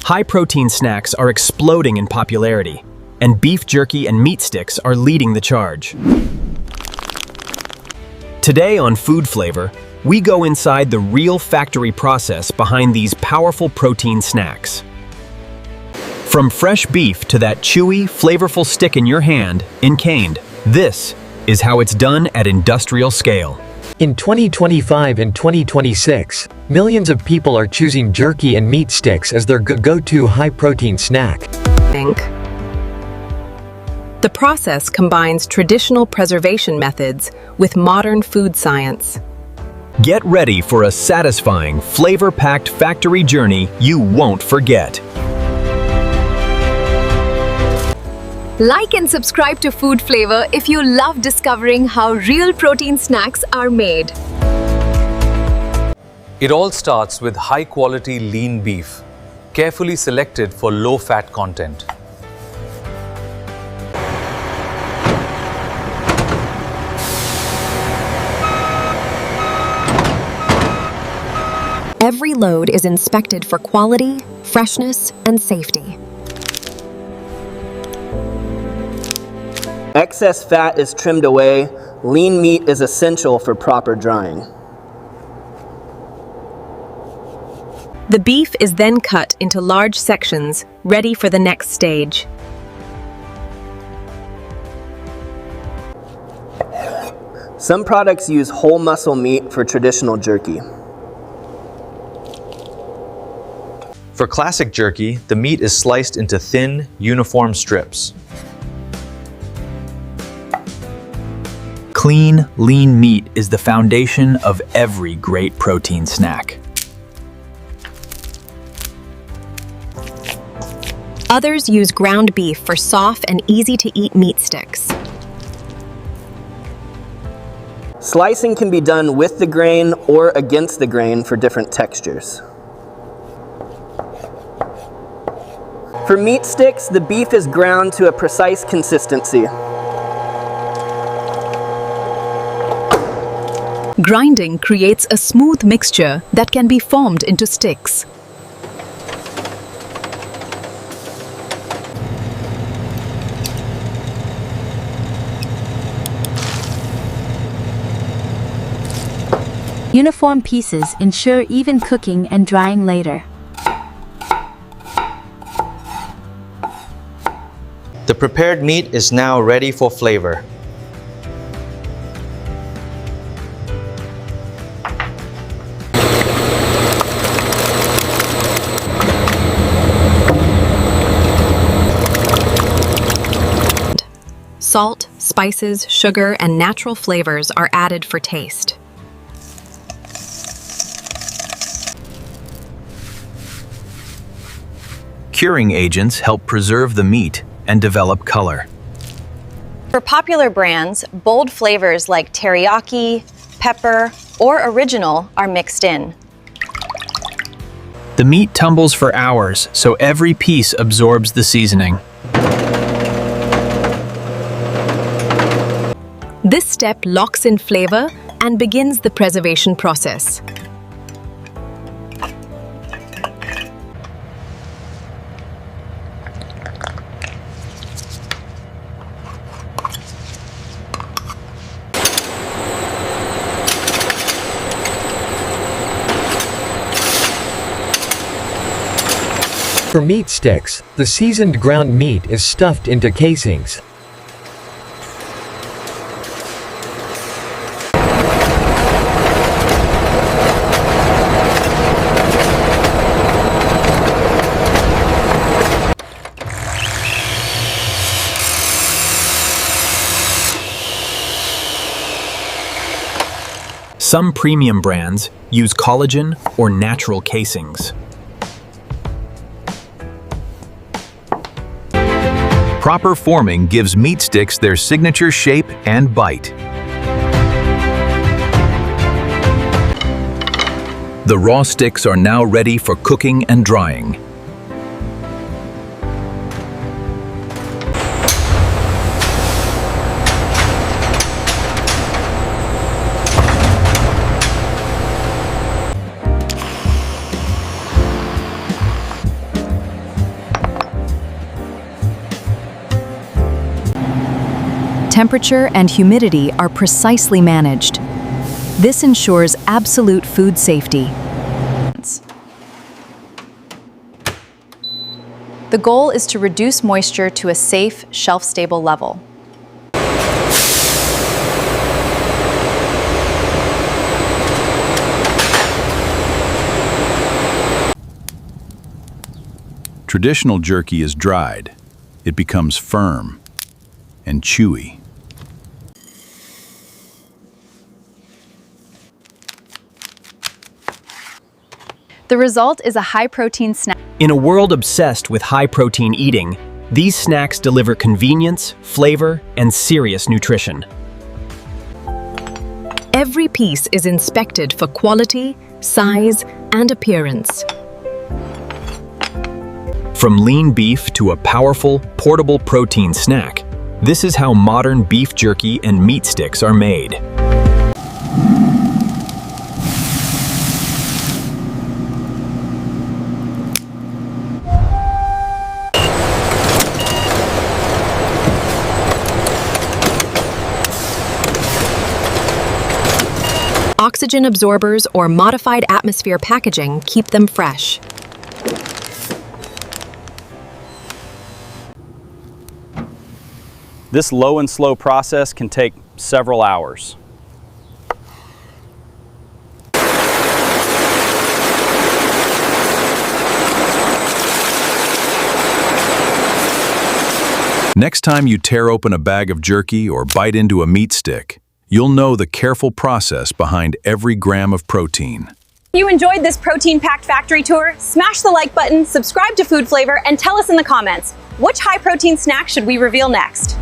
High-protein snacks are exploding in popularity, and beef jerky and meat sticks are leading the charge. Today on Food Flavor, we go inside the real factory process behind these powerful protein snacks. From fresh beef to that chewy, flavorful stick in your hand, encased, this is how it's done at industrial scale. In 2025 and 2026, millions of people are choosing jerky and meat sticks as their go-to high-protein snack. The process combines traditional preservation methods with modern food science. Get ready for a satisfying, flavor-packed factory journey you won't forget. Like and subscribe to Food Flavor if you love discovering how real protein snacks are made. It all starts with high-quality lean beef, carefully selected for low-fat content. Every load is inspected for quality, freshness, and safety. Excess fat is trimmed away. Lean meat is essential for proper drying. The beef is then cut into large sections, ready for the next stage. Some products use whole muscle meat for traditional jerky. For classic jerky, the meat is sliced into thin, uniform strips. Clean, lean meat is the foundation of every great protein snack. Others use ground beef for soft and easy-to-eat meat sticks. Slicing can be done with the grain or against the grain for different textures. For meat sticks, the beef is ground to a precise consistency. Grinding creates a smooth mixture that can be formed into sticks. Uniform pieces ensure even cooking and drying later. The prepared meat is now ready for flavor. Salt, spices, sugar, and natural flavors are added for taste. Curing agents help preserve the meat and develop color. For popular brands, bold flavors like teriyaki, pepper, or original are mixed in. The meat tumbles for hours, so every piece absorbs the seasoning. This step locks in flavor and begins the preservation process. For meat sticks, the seasoned ground meat is stuffed into casings. Some premium brands use collagen or natural casings. Proper forming gives meat sticks their signature shape and bite. The raw sticks are now ready for cooking and drying. Temperature and humidity are precisely managed. This ensures absolute food safety. The goal is to reduce moisture to a safe, shelf-stable level. Traditional jerky is dried. It becomes firm and chewy. The result is a high-protein snack. In a world obsessed with high-protein eating, these snacks deliver convenience, flavor, and serious nutrition. Every piece is inspected for quality, size, and appearance. From lean beef to a powerful, portable protein snack, this is how modern beef jerky and meat sticks are made. Oxygen absorbers or modified atmosphere packaging keep them fresh. This low and slow process can take several hours. Next time you tear open a bag of jerky or bite into a meat stick, you'll know the careful process behind every gram of protein. If you enjoyed this protein-packed factory tour, smash the like button, subscribe to Food Flavor, and tell us in the comments, which high-protein snack should we reveal next?